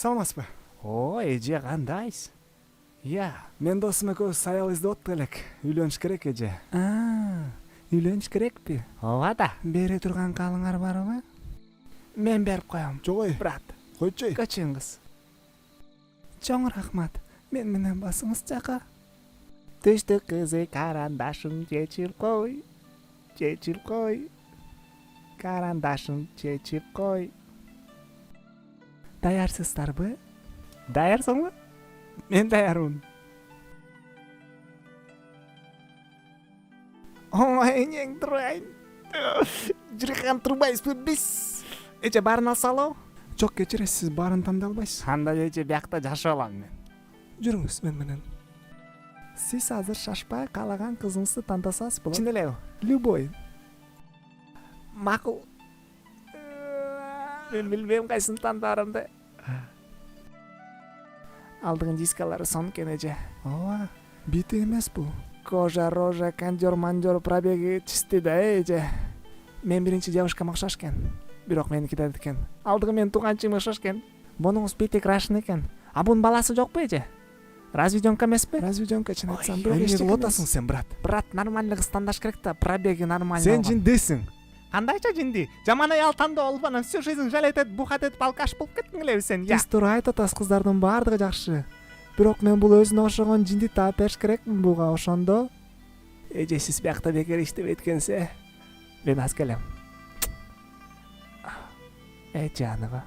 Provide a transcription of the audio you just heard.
Саламатсызбы? О, эже кандайсыз? Я, Мен досум экөөбүз аял издеп атты элек. Үйлөнүш керек эже. үйлөнүш керекпи? Ооба да. Бере турган калыңар барбы? Мен берип коем. Жок ой, Брат, койчу. качыңыз. Чоң рахмат. Мен менен басыңыз жака. Түштүк кызы карандашым чечип кой. Чечип кой. Карандашым чечип кой. Даярсыздарбы? Даярсыңбы? Мен даярмын. Ой, эң турайын. Жүрөккөн турбайсызбы биз? Эже баарын алсалуу? Жок, кечиресиз, сиз баарын тандой албайсыз. Анда эже биякта жашап алам мен. Жүрүңүз мен менен. Сиз азыр шашпай каалаган кызыңызды тандасаңыз болот. Чын элеби? Любой. Макул. Мен билбейм кайсын тандаарымды. Алдыңын дискалары сон экен эже. Ооба, бити эмес бул. Кожа, рожа, кондёр, мандёр пробеги чисти да эже. Мен биринчи девушкама окшош экен. Бирок меники да экен. Алдыңы менин тууганчыма окшош экен. Бунуңуз Питик Рашин экен. А бунун баласы жокпу эже? Разведёнка эмеспи? Разведёнка чын айтсам, бирок эмне эчтеке кылып эмес. атасың сен, брат? Брат, нормальный кыз тандаш керек да, пробеги нормальный. Сен жиндесиң. Кандайча жинди? Жаман аял тандоо болуп анан всю жизнь жалеть этип, бухать этип, алкаш болуп кеттиң элеби сен? Я. Биз туура айтып атабыз, кыздардын баардыгы жакшы. Бирок мен бул өзүнө окшогон жинди таап бериш керекмин буга, ошондо. Эже сиз биякта бекер иштебейт экенсиз, мен аз келем. Жаныба.